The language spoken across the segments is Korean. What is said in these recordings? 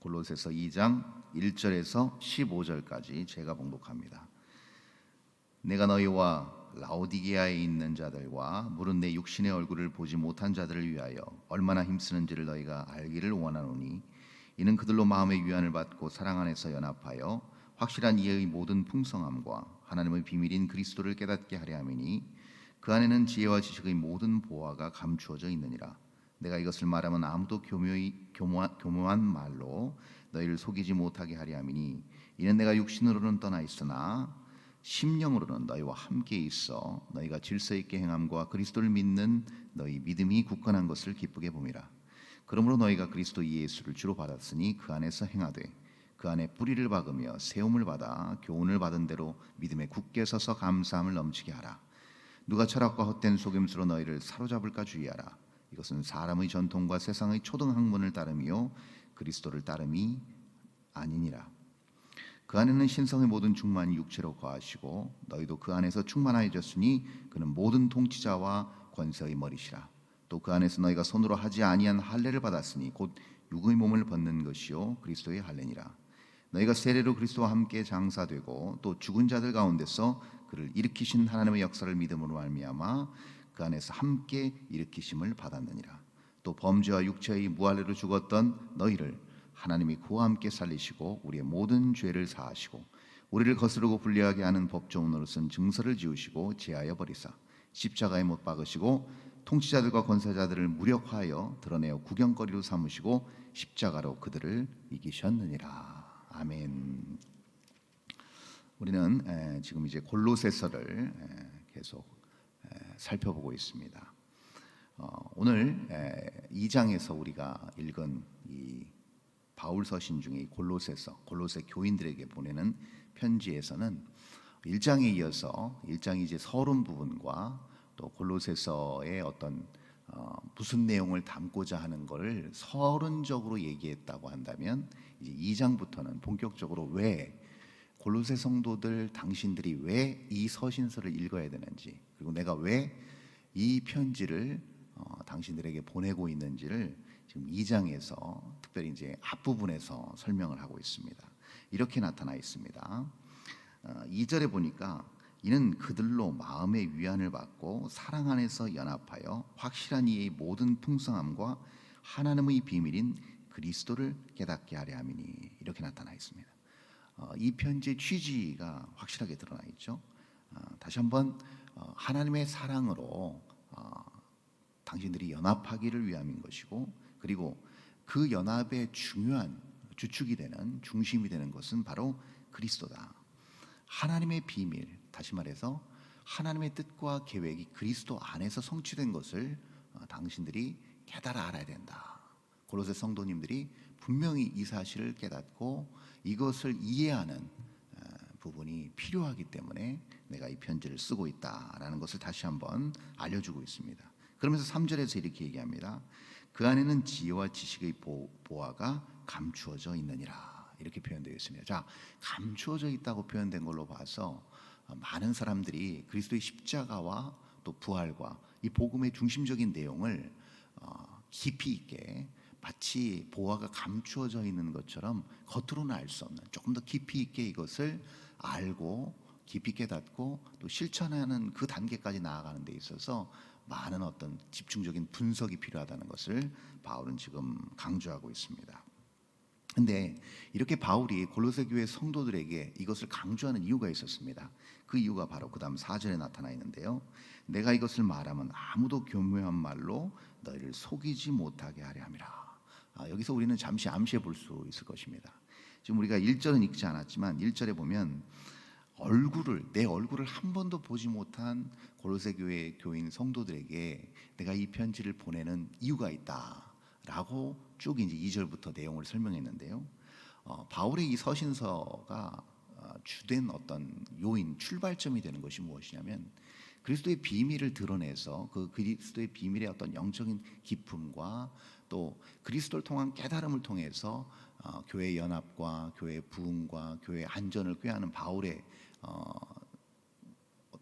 골로새서 2장 1절에서 15절까지 제가 봉독합니다. 내가 너희와 라오디게아에 있는 자들과 물은 내 육신의 얼굴을 보지 못한 자들을 위하여 얼마나 힘쓰는지를 너희가 알기를 원하노니, 이는 그들로 마음의 위안을 받고 사랑 안에서 연합하여 확실한 이해의 모든 풍성함과 하나님의 비밀인 그리스도를 깨닫게 하려 함이니, 그 안에는 지혜와 지식의 모든 보화가 감추어져 있느니라. 내가 이것을 말하면 아무도 교묘한 말로 너희를 속이지 못하게 하려 함이니, 이는 내가 육신으로는 떠나 있으나 심령으로는 너희와 함께 있어 너희가 질서 있게 행함과 그리스도를 믿는 너희 믿음이 굳건한 것을 기쁘게 봄이라. 그러므로 너희가 그리스도 예수를 주로 받았으니 그 안에서 행하되 그 안에 뿌리를 박으며 세움을 받아 교훈을 받은 대로 믿음에 굳게 서서 감사함을 넘치게 하라. 누가 철학과 헛된 속임수로 너희를 사로잡을까 주의하라. 이것은 사람의 전통과 세상의 초등학문을 따름이요 그리스도를 따름이 아니니라. 그 안에는 신성의 모든 충만이 육체로 거하시고 너희도 그 안에서 충만하여졌으니 그는 모든 통치자와 권세의 머리시라. 또 그 안에서 너희가 손으로 하지 아니한 할례를 받았으니 곧 육의 몸을 벗는 것이요 그리스도의 할례니라. 너희가 세례로 그리스도와 함께 장사되고 또 죽은 자들 가운데서 그를 일으키신 하나님의 역사를 믿음으로 말미암아 그 안에서 함께 일으키심을 받았느니라. 또 범죄와 육체의 무할례로 죽었던 너희를 하나님이 그와 함께 살리시고 우리의 모든 죄를 사하시고 우리를 거스르고 불리하게 하는 법조문으로 쓴 증서를 지우시고 제하여 버리사 십자가에 못 박으시고 통치자들과 권세자들을 무력화하여 드러내어 구경거리로 삼으시고 십자가로 그들을 이기셨느니라. 아멘. 우리는 지금 이제 골로새서를 계속 살펴보고 있습니다. 오늘 2장에서 우리가 읽은 이 바울 서신 중에 골로새서, 골로새 교인들에게 보내는 편지에서는 1장에 이어서 1장이 이제 서론 부분과 또 골로새서의 어떤 무슨 내용을 담고자 하는 것을 서론적으로 얘기했다고 한다면, 이제 2장부터는 본격적으로 왜 골로새 성도들 당신들이 왜 이 서신서를 읽어야 되는지, 그리고 내가 왜 이 편지를 당신들에게 보내고 있는지를 지금 2장에서 특별히 이제 앞부분에서 설명을 하고 있습니다. 이렇게 나타나 있습니다. 2절에 보니까 이는 그들로 마음의 위안을 받고 사랑 안에서 연합하여 확실한 이의 모든 풍성함과 하나님의 비밀인 그리스도를 깨닫게 하려 함이니, 이렇게 나타나 있습니다. 이 편지의 취지가 확실하게 드러나 있죠. 다시 한번 하나님의 사랑으로 당신들이 연합하기를 위함인 것이고, 그리고 그 연합의 중요한 주축이 되는, 중심이 되는 것은 바로 그리스도다. 하나님의 비밀, 다시 말해서 하나님의 뜻과 계획이 그리스도 안에서 성취된 것을 당신들이 깨달아 알아야 된다. 골로새 성도님들이 분명히 이 사실을 깨닫고 이것을 이해하는 부분이 필요하기 때문에 내가 이 편지를 쓰고 있다라는 것을 다시 한번 알려주고 있습니다. 그러면서 3절에서 이렇게 얘기합니다. 그 안에는 지혜와 지식의 보화가 감추어져 있느니라, 이렇게 표현되어 있습니다. 자, 감추어져 있다고 표현된 걸로 봐서 많은 사람들이 그리스도의 십자가와 또 부활과 이 복음의 중심적인 내용을 깊이 있게, 마치 보화가 감추어져 있는 것처럼 겉으로는 알 수 없는, 조금 더 깊이 있게 이것을 알고 깊이 깨닫고 또 실천하는 그 단계까지 나아가는 데 있어서 많은 어떤 집중적인 분석이 필요하다는 것을 바울은 지금 강조하고 있습니다. 근데 이렇게 바울이 골로새 교회 성도들에게 이것을 강조하는 이유가 있었습니다. 그 이유가 바로 그 다음 4절에 나타나 있는데요. 내가 이것을 말하면 아무도 교묘한 말로 너희를 속이지 못하게 하려 함이라. 여기서 우리는 잠시 암시해 볼 수 있을 것입니다. 지금 우리가 1절은 읽지 않았지만 1절에 보면 내 얼굴을 한 번도 보지 못한 골로새 교회 교인 성도들에게 내가 이 편지를 보내는 이유가 있다라고 쭉 이제 2절부터 내용을 설명했는데요. 바울의 이 서신서가 주된 어떤 요인, 출발점이 되는 것이 무엇이냐면, 그리스도의 비밀을 드러내서 그 그리스도의 비밀의 어떤 영적인 기쁨과 또 그리스도를 통한 깨달음을 통해서 교회 연합과 교회 부흥과 교회 안전을 꾀하는 바울의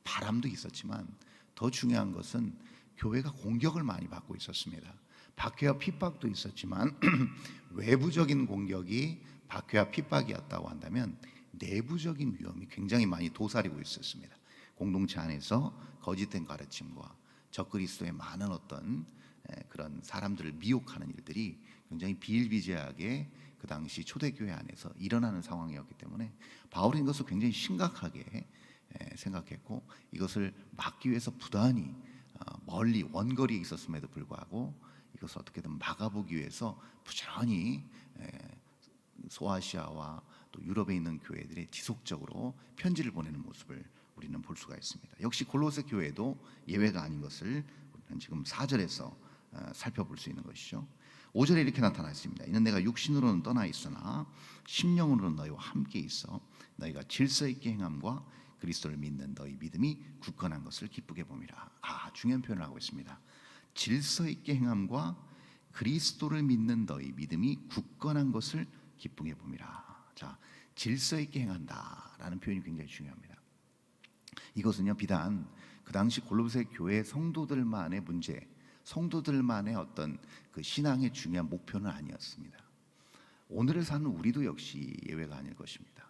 바람도 있었지만, 더 중요한 것은 교회가 공격을 많이 받고 있었습니다. 박해와 핍박도 있었지만 외부적인 공격이 박해와 핍박이었다고 한다면 내부적인 위험이 굉장히 많이 도사리고 있었습니다. 공동체 안에서 거짓된 가르침과 적그리스도의 많은 어떤 그런 사람들을 미혹하는 일들이 굉장히 비일비재하게 그 당시 초대교회 안에서 일어나는 상황이었기 때문에 바울은 이것을 굉장히 심각하게 생각했고, 이것을 막기 위해서 부단히 멀리 원거리에 있었음에도 불구하고 이것을 어떻게든 막아보기 위해서 부지런히 소아시아와 또 유럽에 있는 교회들이 지속적으로 편지를 보내는 모습을 우리는 볼 수가 있습니다. 역시 골로새 교회도 예외가 아닌 것을 우리는 지금 4절에서 살펴볼 수 있는 것이죠. 5절에 이렇게 나타나 있습니다. 이는 내가 육신으로는 떠나 있으나 심령으로는 너희와 함께 있어 너희가 질서 있게 행함과 그리스도를 믿는 너희 믿음이 굳건한 것을 기쁘게 봄이라. 중요한 표현을 하고 있습니다. 질서 있게 행함과 그리스도를 믿는 너희 믿음이 굳건한 것을 기쁘게 봄이라. 자, 질서 있게 행한다라는 표현이 굉장히 중요합니다. 이것은요, 비단 그 당시 골로새 교회 성도들만의 문제, 성도들만의 어떤 그 신앙의 중요한 목표는 아니었습니다. 오늘을 사는 우리도 역시 예외가 아닐 것입니다.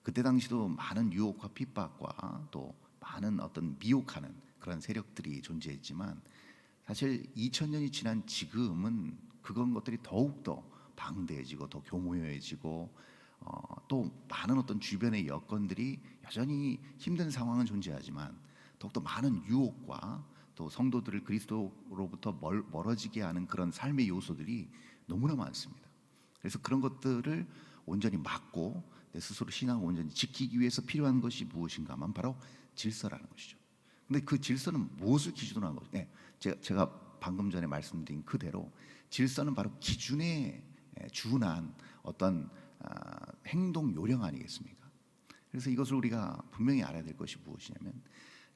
그때 당시도 많은 유혹과 핍박과 또 많은 어떤 미혹하는 그런 세력들이 존재했지만, 사실 2000년이 지난 지금은 그런 것들이 더욱더 방대해지고 더 교모해지고 또 많은 어떤 주변의 여건들이 여전히 힘든 상황은 존재하지만 더욱더 많은 유혹과 또 성도들을 그리스도로부터 멀어지게 하는 그런 삶의 요소들이 너무나 많습니다. 그래서 그런 것들을 온전히 막고 내 스스로 신앙을 온전히 지키기 위해서 필요한 것이 무엇인가 하면 바로 질서라는 것이죠. 근데 그 질서는 무엇을 기준으로 하는 것이냐? 제가 방금 전에 말씀드린 그대로 질서는 바로 기준에 준한 어떤 행동 요령 아니겠습니까? 그래서 이것을 우리가 분명히 알아야 될 것이 무엇이냐면,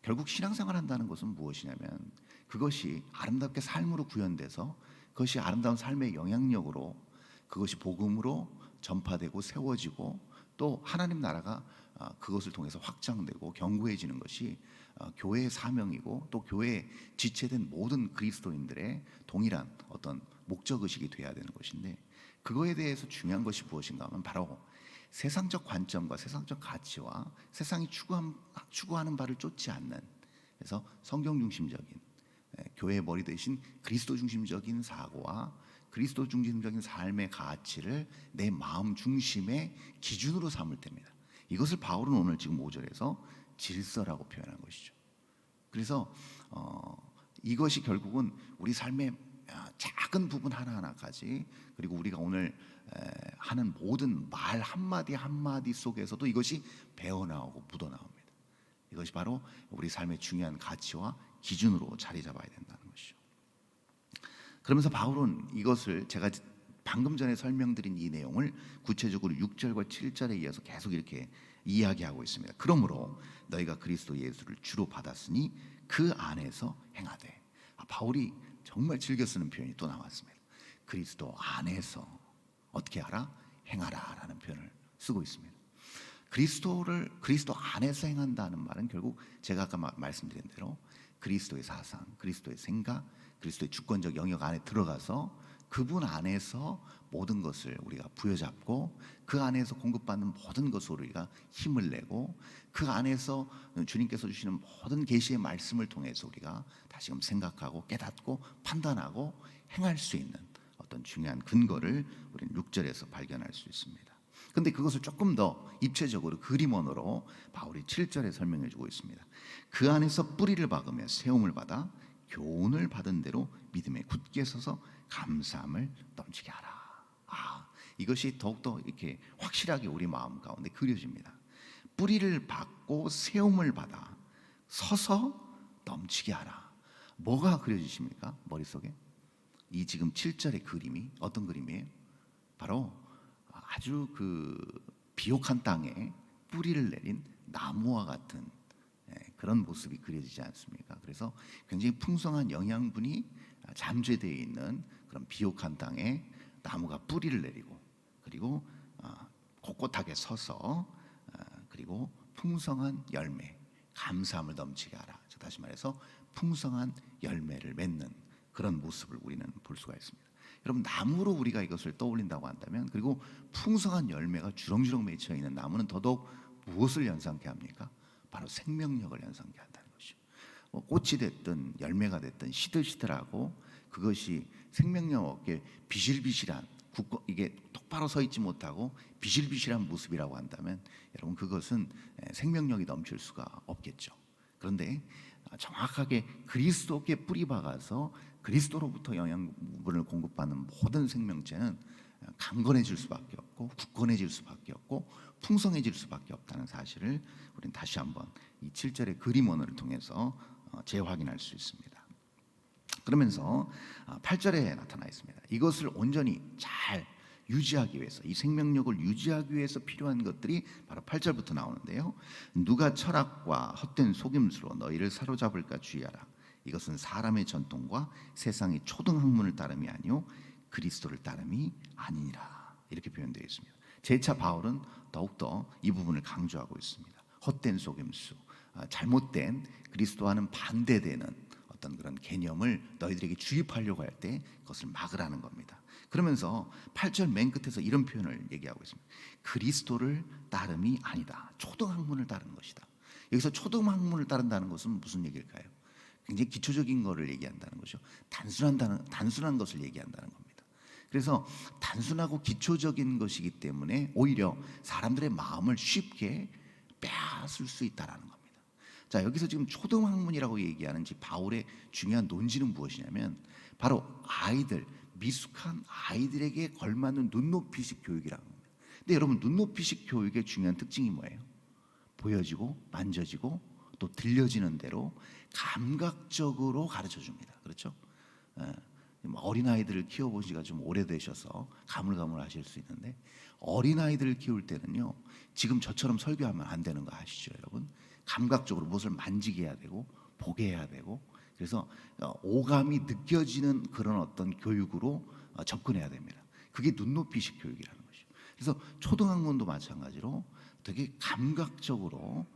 결국 신앙생활 한다는 것은 무엇이냐면 그것이 아름답게 삶으로 구현돼서 그것이 아름다운 삶의 영향력으로 그것이 복음으로 전파되고 세워지고 또 하나님 나라가 그것을 통해서 확장되고 견고해지는 것이 교회의 사명이고 또 교회에 지체된 모든 그리스도인들의 동일한 어떤 목적의식이 돼야 되는 것인데, 그거에 대해서 중요한 것이 무엇인가 하면 바로 세상적 관점과 세상적 가치와 세상이 추구하는 바를 쫓지 않는, 그래서 성경 중심적인 교회의 머리 대신 그리스도 중심적인 사고와 그리스도 중심적인 삶의 가치를 내 마음 중심의 기준으로 삼을 때입니다. 이것을 바울은 오늘 지금 5절에서 질서라고 표현한 것이죠. 그래서 이것이 결국은 우리 삶의 작은 부분 하나하나까지, 그리고 우리가 오늘 하는 모든 말 한마디 한마디 속에서도 이것이 배어나오고 묻어나옵니다. 이것이 바로 우리 삶의 중요한 가치와 기준으로 자리 잡아야 된다는 것이죠. 그러면서 바울은 이것을, 제가 방금 전에 설명드린 이 내용을 구체적으로 6절과 7절에 이어서 계속 이렇게 이야기하고 있습니다. 그러므로 너희가 그리스도 예수를 주로 받았으니 그 안에서 행하되. 바울이 정말 즐겨 쓰는 표현이 또 나왔습니다. 그리스도 안에서 어떻게 하라? 행하라 라는 표현을 쓰고 있습니다. 그리스도 안에서 행한다는 말은 결국 제가 아까 말씀드린 대로 그리스도의 사상, 그리스도의 생각, 그리스도의 주권적 영역 안에 들어가서 그분 안에서 모든 것을 우리가 부여잡고 그 안에서 공급받는 모든 것으로 우리가 힘을 내고 그 안에서 주님께서 주시는 모든 계시의 말씀을 통해서 우리가 다시금 생각하고 깨닫고 판단하고 행할 수 있는 어떤 중요한 근거를 우리는 6절에서 발견할 수 있습니다. 그런데 그것을 조금 더 입체적으로 그림원으로 바울이 7절에 설명해 주고 있습니다. 그 안에서 뿌리를 박으며 세움을 받아 교훈을 받은 대로 믿음에 굳게 서서 감사함을 넘치게 하라. 이것이 더욱더 이렇게 확실하게 우리 마음 가운데 그려집니다. 뿌리를 박고 세움을 받아 서서 넘치게 하라. 뭐가 그려지십니까? 머릿속에? 이 지금 7절의 그림이 어떤 그림이에요? 바로 아주 그 비옥한 땅에 뿌리를 내린 나무와 같은 그런 모습이 그려지지 않습니까? 그래서 굉장히 풍성한 영양분이 잠재되어 있는 그런 비옥한 땅에 나무가 뿌리를 내리고, 그리고 꼿꼿하게 서서 그리고 풍성한 열매, 감사함을 넘치게 하라. 다시 말해서 풍성한 열매를 맺는 그런 모습을 우리는 볼 수가 있습니다. 여러분, 나무로 우리가 이것을 떠올린다고 한다면, 그리고 풍성한 열매가 주렁주렁 맺혀 있는 나무는 더더욱 무엇을 연상케 합니까? 바로 생명력을 연상케 한다는 것이죠. 꽃이 됐든 열매가 됐든 시들시들하고 그것이 생명력 없게 비실비실한, 이게 똑바로 서 있지 못하고 비실비실한 모습이라고 한다면 여러분, 그것은 생명력이 넘칠 수가 없겠죠. 그런데 정확하게 그리스도께 뿌리 박아서 그리스도로부터 영양분을 공급받는 모든 생명체는 강건해질 수밖에 없고 굳건해질 수밖에 없고 풍성해질 수밖에 없다는 사실을 우리는 다시 한번 이 7절의 그림 원어를 통해서 재확인할 수 있습니다. 그러면서 8절에 나타나 있습니다. 이것을 온전히 잘 유지하기 위해서, 이 생명력을 유지하기 위해서 필요한 것들이 바로 8절부터 나오는데요. 누가 철학과 헛된 속임수로 너희를 사로잡을까 주의하라. 이것은 사람의 전통과 세상의 초등학문을 따름이 아니요 그리스도를 따름이 아니니라. 이렇게 표현되어 있습니다. 재차 바울은 더욱더 이 부분을 강조하고 있습니다. 헛된 속임수, 잘못된 그리스도와는 반대되는 어떤 그런 개념을 너희들에게 주입하려고 할 때 그것을 막으라는 겁니다. 그러면서 8절 맨 끝에서 이런 표현을 얘기하고 있습니다. 그리스도를 따름이 아니다. 초등학문을 따르는 것이다. 여기서 초등학문을 따른다는 것은 무슨 얘기일까요? 굉장히 기초적인 것을 얘기한다는 것이죠. 단순한 것을 얘기한다는 겁니다. 그래서 단순하고 기초적인 것이기 때문에 오히려 사람들의 마음을 쉽게 빼앗을 수 있다는 겁니다. 자, 여기서 지금 초등학문이라고 얘기하는 바울의 중요한 논지는 무엇이냐면 바로 아이들, 미숙한 아이들에게 걸맞는 눈높이식 교육이라는 겁니다. 근데 여러분, 눈높이식 교육의 중요한 특징이 뭐예요? 보여지고 만져지고 또 들려지는 대로 감각적으로 가르쳐 줍니다. 그렇죠? 어린아이들을 키워본 지가 좀 오래되셔서 가물가물하실 수 있는데, 어린아이들을 키울 때는요, 지금 저처럼 설교하면 안 되는 거 아시죠, 여러분? 감각적으로 무엇을 만지게 해야 되고 보게 해야 되고, 그래서 오감이 느껴지는 그런 어떤 교육으로 접근해야 됩니다. 그게 눈높이식 교육이라는 것이죠. 그래서 초등학문도 마찬가지로 되게 감각적으로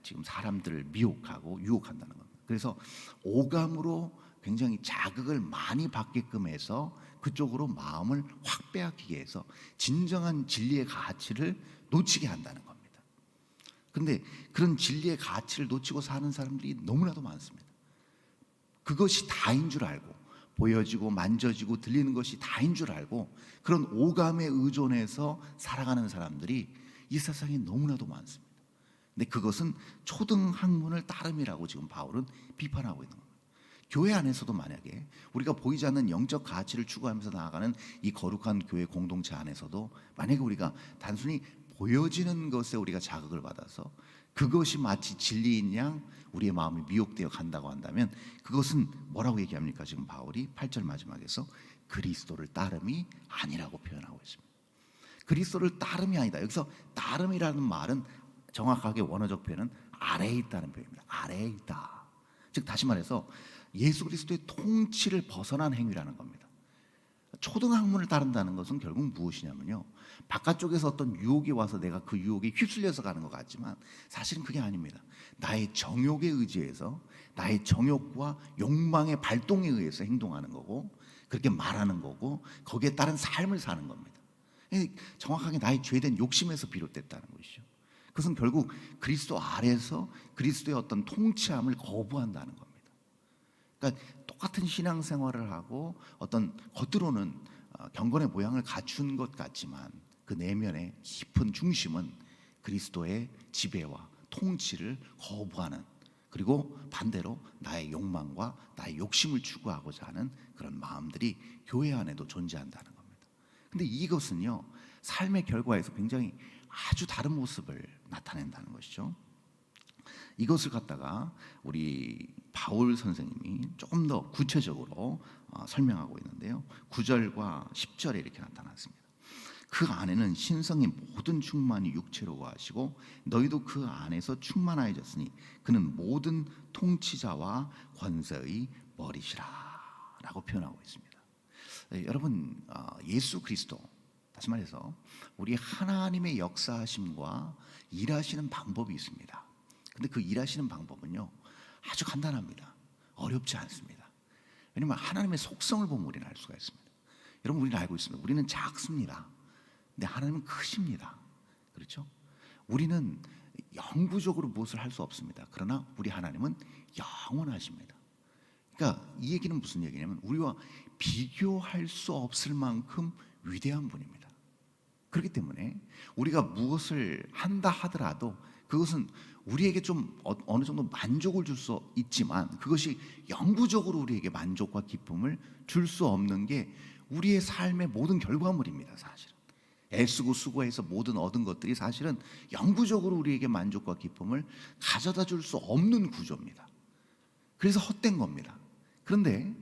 지금 사람들을 미혹하고 유혹한다는 겁니다. 그래서 오감으로 굉장히 자극을 많이 받게끔 해서 그쪽으로 마음을 확 빼앗기게 해서 진정한 진리의 가치를 놓치게 한다는 겁니다. 그런데 그런 진리의 가치를 놓치고 사는 사람들이 너무나도 많습니다. 그것이 다인 줄 알고, 보여지고 만져지고 들리는 것이 다인 줄 알고 그런 오감에 의존해서 살아가는 사람들이 이 세상에 너무나도 많습니다. 근데 그것은 초등학문을 따름이라고 지금 바울은 비판하고 있는 겁니다. 교회 안에서도 만약에 우리가 보이지 않는 영적 가치를 추구하면서 나아가는 이 거룩한 교회 공동체 안에서도 만약에 우리가 단순히 보여지는 것에 우리가 자극을 받아서 그것이 마치 진리인 양 우리의 마음이 미혹되어 간다고 한다면 그것은 뭐라고 얘기합니까? 지금 바울이 8절 마지막에서 그리스도를 따름이 아니라고 표현하고 있습니다. 그리스도를 따름이 아니다. 여기서 따름이라는 말은 정확하게 원어적 표현은 아래에 있다는 표현입니다. 아래에 있다. 즉 다시 말해서 예수 그리스도의 통치를 벗어난 행위라는 겁니다. 초등학문을 따른다는 것은 결국 무엇이냐면요, 바깥쪽에서 어떤 유혹이 와서 내가 그 유혹에 휩쓸려서 가는 것 같지만 사실은 그게 아닙니다. 나의 정욕에 의지해서, 나의 정욕과 욕망의 발동에 의해서 행동하는 거고, 그렇게 말하는 거고, 거기에 따른 삶을 사는 겁니다. 정확하게 나의 죄된 욕심에서 비롯됐다는 것이죠. 그것은 결국 그리스도 아래서 그리스도의 어떤 통치함을 거부한다는 겁니다. 그러니까 똑같은 신앙생활을 하고 어떤 겉으로는 경건의 모양을 갖춘 것 같지만 그 내면의 깊은 중심은 그리스도의 지배와 통치를 거부하는, 그리고 반대로 나의 욕망과 나의 욕심을 추구하고자 하는 그런 마음들이 교회 안에도 존재한다는 겁니다. 근데 이것은요, 삶의 결과에서 굉장히 아주 다른 모습을 나타낸다는 것이죠. 이것을 갖다가 우리 바울 선생님이 조금 더 구체적으로 설명하고 있는데요. 9절과 10절에 이렇게 나타났습니다. 그 안에는 신성의 모든 충만이 육체로 거하시고 너희도 그 안에서 충만하여졌으니 그는 모든 통치자와 권세의 머리시라 라고 표현하고 있습니다. 여러분, 예수 그리스도, 다시 말해서 우리 하나님의 역사하심과 일하시는 방법이 있습니다. 근데 그 일하시는 방법은요, 아주 간단합니다. 어렵지 않습니다. 왜냐하면 하나님의 속성을 보면 우리는 알 수가 있습니다. 여러분, 우리는 알고 있습니다. 우리는 작습니다. 근데 하나님은 크십니다. 그렇죠? 우리는 영구적으로 무엇을 할 수 없습니다. 그러나 우리 하나님은 영원하십니다. 그러니까 이 얘기는 무슨 얘기냐면 우리와 비교할 수 없을 만큼 위대한 분입니다. 그렇기 때문에 우리가 무엇을 한다 하더라도 그것은 우리에게 좀 어느 정도 만족을 줄 수 있지만 그것이 영구적으로 우리에게 만족과 기쁨을 줄 수 없는 게 우리의 삶의 모든 결과물입니다. 사실은 애쓰고 수고해서 모든 얻은 것들이 사실은 영구적으로 우리에게 만족과 기쁨을 가져다 줄 수 없는 구조입니다. 그래서 헛된 겁니다. 그런데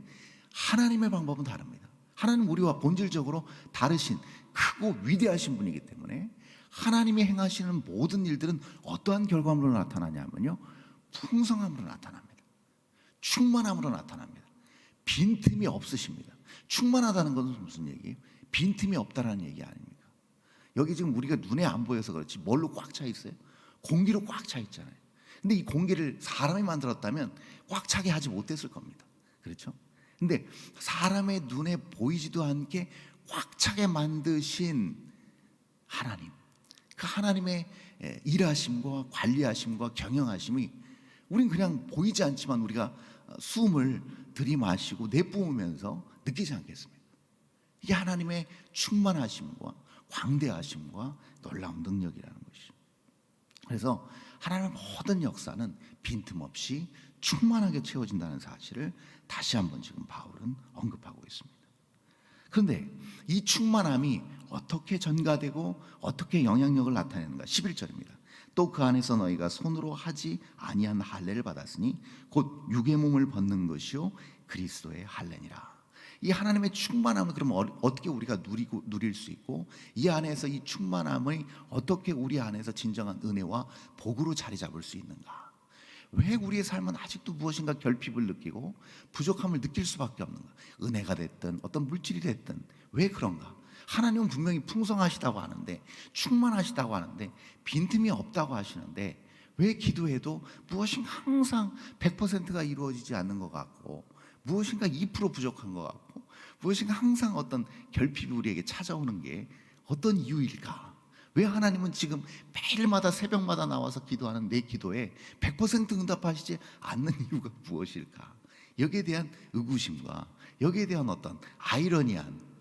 하나님의 방법은 다릅니다. 하나님은 우리와 본질적으로 다르신 크고 위대하신 분이기 때문에 하나님이 행하시는 모든 일들은 어떠한 결과물로 나타나냐면요, 풍성함으로 나타납니다. 충만함으로 나타납니다. 빈틈이 없으십니다. 충만하다는 것은 무슨 얘기예요? 빈틈이 없다라는 얘기 아닙니까? 여기 지금 우리가 눈에 안 보여서 그렇지 뭘로 꽉 차 있어요? 공기로 꽉 차 있잖아요. 근데 이 공기를 사람이 만들었다면 꽉 차게 하지 못했을 겁니다. 그렇죠? 근데 사람의 눈에 보이지도 않게 꽉 차게 만드신 하나님, 그 하나님의 일하심과 관리하심과 경영하심이 우린 그냥 보이지 않지만 우리가 숨을 들이마시고 내뿜으면서 느끼지 않겠습니까? 이게 하나님의 충만하심과 광대하심과 놀라운 능력이라는 것이죠. 그래서 하나님의 모든 역사는 빈틈없이 충만하게 채워진다는 사실을 다시 한번 지금 바울은 언급하고 있습니다. 그런데 이 충만함이 어떻게 전가되고 어떻게 영향력을 나타내는가? 11절입니다. 또 그 안에서 너희가 손으로 하지 아니한 할례를 받았으니 곧 육의 몸을 벗는 것이요 그리스도의 할례니라. 이 하나님의 충만함을 그러면 어떻게 우리가 누릴 수 있고 이 안에서 이 충만함을 어떻게 우리 안에서 진정한 은혜와 복으로 자리 잡을 수 있는가? 왜 우리의 삶은 아직도 무엇인가 결핍을 느끼고 부족함을 느낄 수밖에 없는가? 은혜가 됐든 어떤 물질이 됐든 왜 그런가? 하나님은 분명히 풍성하시다고 하는데 충만하시다고 하는데 빈틈이 없다고 하시는데 왜 기도해도 무엇인가 항상 100%가 이루어지지 않는 것 같고 무엇인가 2% 부족한 것 같고 무엇인가 항상 어떤 결핍이 우리에게 찾아오는 게 어떤 이유일까? 왜 하나님은 지금 매일마다 새벽마다 나와서 기도하는 내 기도에 100% 응답하시지 않는 이유가 무엇일까? 여기에 대한 의구심과 여기에 대한 어떤 아이러니한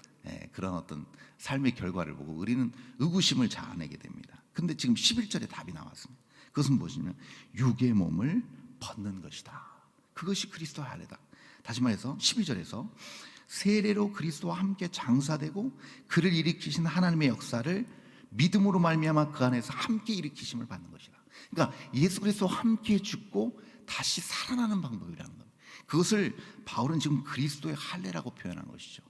그런 어떤 삶의 결과를 보고 우리는 의구심을 자아내게 됩니다. 근데 지금 11절에 답이 나왔습니다. 그것은 무엇이냐면 육의 몸을 벗는 것이다. 그것이 그리스도의 할례다. 다시 말해서 12절에서 세례로 그리스도와 함께 장사되고 그를 일으키신 하나님의 역사를 믿음으로 말미암아 그 안에서 함께 일으키심을 받는 것이다. 그러니까 예수 그리스도와 함께 죽고 다시 살아나는 방법이라는 겁니다. 그것을 바울은 지금 그리스도의 할례라고 표현한 것이죠.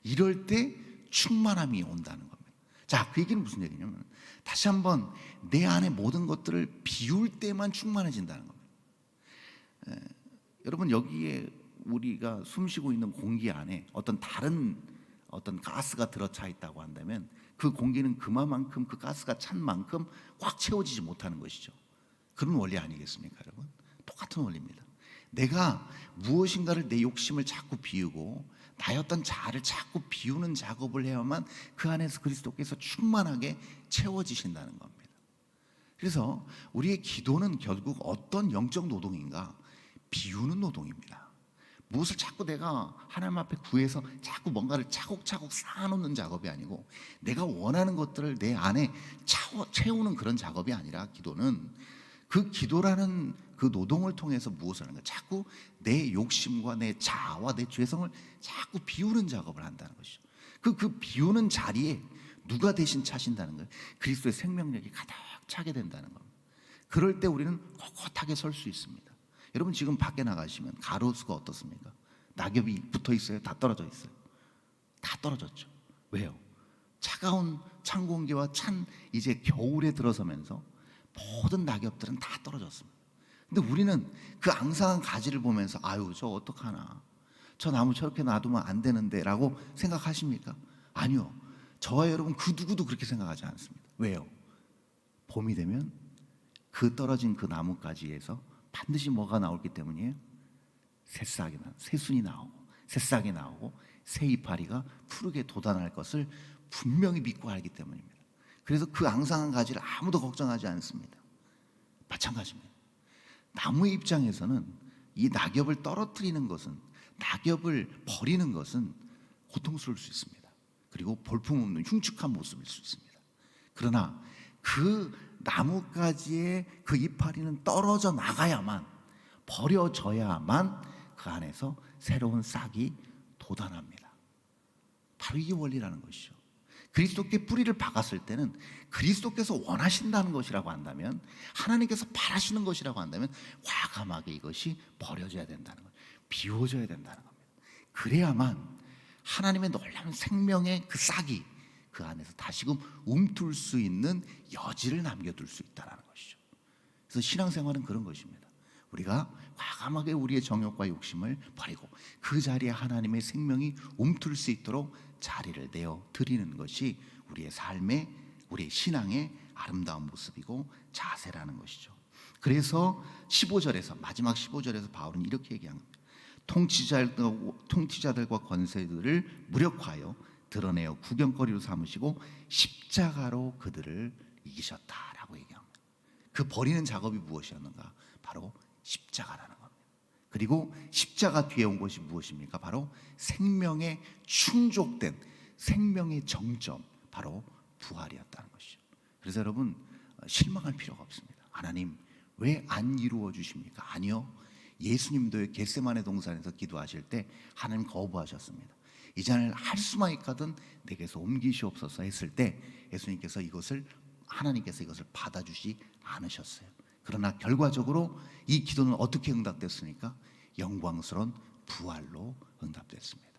이럴 때 충만함이 온다는 겁니다. 자, 그 얘기는 무슨 얘기냐면 다시 한번 내 안에 모든 것들을 비울 때만 충만해진다는 겁니다. 여러분, 여기에 우리가 숨쉬고 있는 공기 안에 어떤 다른 어떤 가스가 들어차 있다고 한다면 그 공기는 그만큼 그 가스가 찬 만큼 꽉 채워지지 못하는 것이죠. 그런 원리 아니겠습니까, 여러분? 똑같은 원리입니다. 내가 무엇인가를 내 욕심을 자꾸 비우고 나의 어떤 자아를 자꾸 비우는 작업을 해야만 그 안에서 그리스도께서 충만하게 채워지신다는 겁니다. 그래서 우리의 기도는 결국 어떤 영적 노동인가? 비우는 노동입니다. 무엇을 자꾸 내가 하나님 앞에 구해서 자꾸 뭔가를 차곡차곡 쌓아놓는 작업이 아니고 내가 원하는 것들을 내 안에 채우는 그런 작업이 아니라 기도는 그 기도라는 그 노동을 통해서 무엇을 하는 거야? 자꾸 내 욕심과 내 자아와 내 죄성을 자꾸 비우는 작업을 한다는 것이죠. 그 비우는 자리에 누가 대신 차신다는 거예요? 그리스도의 생명력이 가득 차게 된다는 겁니다. 그럴 때 우리는 꼿꼿하게 설 수 있습니다. 여러분, 지금 밖에 나가시면 가로수가 어떻습니까? 낙엽이 붙어 있어요? 다 떨어져 있어요? 다 떨어졌죠. 왜요? 차가운 찬 공기와 찬 이제 겨울에 들어서면서 모든 낙엽들은 다 떨어졌습니다. 근데 우리는 그 앙상한 가지를 보면서 아유, 저 어떡하나, 저 나무 저렇게 놔두면 안 되는데 라고 생각하십니까? 아니요, 저와 여러분 그 누구도 그렇게 생각하지 않습니다. 왜요? 봄이 되면 그 떨어진 그 나뭇가지에서 반드시 뭐가 나오기 때문이에요? 새싹이 새순이 나오고 새싹이 나오고 새 이파리가 푸르게 돋아날 것을 분명히 믿고 알기 때문입니다. 그래서 그 앙상한 가지를 아무도 걱정하지 않습니다. 마찬가지입니다. 나무의 입장에서는 이 낙엽을 떨어뜨리는 것은, 낙엽을 버리는 것은 고통스러울 수 있습니다. 그리고 볼품없는 흉측한 모습일 수 있습니다. 그러나 그 나뭇가지의 그 이파리는 떨어져 나가야만, 버려져야만 그 안에서 새로운 싹이 돋아납니다. 바로 이게 원리라는 것이죠. 그리스도께 뿌리를 박았을 때는 그리스도께서 원하신다는 것이라고 한다면, 하나님께서 바라시는 것이라고 한다면 과감하게 이것이 버려져야 된다는 것, 비워져야 된다는 겁니다. 그래야만 하나님의 놀라운 생명의 그 싹이 그 안에서 다시금 움틀 수 있는 여지를 남겨둘 수 있다는 것이죠. 그래서 신앙생활은 그런 것입니다. 우리가 과감하게 우리의 정욕과 욕심을 버리고 그 자리에 하나님의 생명이 움틀 수 있도록 자리를 내어 드리는 것이 우리의 삶의, 우리의 신앙의 아름다운 모습이고 자세라는 것이죠. 그래서 15절에서, 마지막 15절에서 바울은 이렇게 얘기합니다. 통치자들과 권세들을 무력화하여 드러내어 구경거리로 삼으시고 십자가로 그들을 이기셨다라고 얘기합니다. 그 버리는 작업이 무엇이었는가? 바로 십자가라는 겁니다. 그리고 십자가 뒤에 온 것이 무엇입니까? 바로 생명의 충족된 생명의 정점, 바로 부활이었다는 것이죠. 그래서 여러분, 실망할 필요가 없습니다. 하나님 왜 안 이루어 주십니까? 아니요, 예수님도 겟세마네 동산에서 기도하실 때 하나님 거부하셨습니다. 이 잔을 할 수만 있거든 내게서 옮기시옵소서 했을 때 예수님께서 하나님께서 이것을 받아주지 않으셨어요. 그러나 결과적으로 이 기도는 어떻게 응답됐습니까? 영광스러운 부활로 응답됐습니다.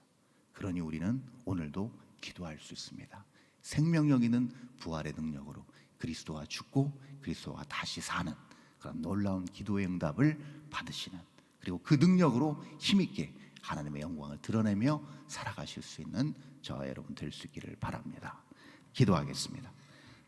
그러니 우리는 오늘도 기도할 수 있습니다. 생명력 있는 부활의 능력으로 그리스도와 죽고 그리스도와 다시 사는 그런 놀라운 기도의 응답을 받으시는, 그리고 그 능력으로 힘있게 하나님의 영광을 드러내며 살아가실 수 있는 저와 여러분 될 수 있기를 바랍니다. 기도하겠습니다.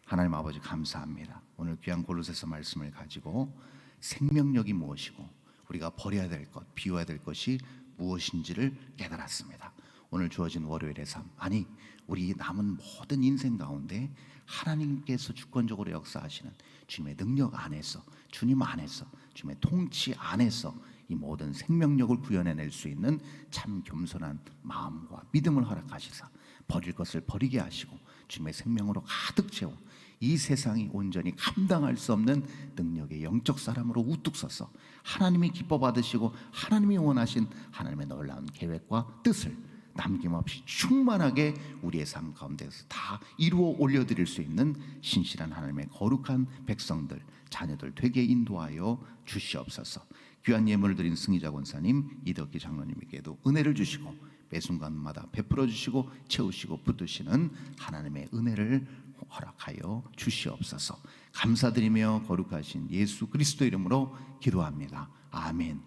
하나님 아버지, 감사합니다. 오늘 귀한 골로새서 말씀을 가지고 생명력이 무엇이고 우리가 버려야 될 것, 비워야 될 것이 무엇인지를 깨달았습니다. 오늘 주어진 월요일의 삶, 아니 우리 남은 모든 인생 가운데 하나님께서 주권적으로 역사하시는 주님의 능력 안에서, 주님 안에서, 주님의 통치 안에서 이 모든 생명력을 구현해낼 수 있는 참 겸손한 마음과 믿음을 허락하시사 버릴 것을 버리게 하시고 주님의 생명으로 가득 채워 이 세상이 온전히 감당할 수 없는 능력의 영적 사람으로 우뚝 서서 하나님이 기뻐 받으시고 하나님이 원하신 하나님의 놀라운 계획과 뜻을 남김없이 충만하게 우리의 삶 가운데서 다 이루어 올려드릴 수 있는 신실한 하나님의 거룩한 백성들, 자녀들 되게 인도하여 주시옵소서. 귀한 예물을 드린 승희자 권사님, 이덕기 장로님에게도 은혜를 주시고 매 순간마다 베풀어 주시고 채우시고 붙드시는 하나님의 은혜를 허락하여 주시옵소서. 감사드리며 거룩하신 예수 그리스도 이름으로 기도합니다. 아멘.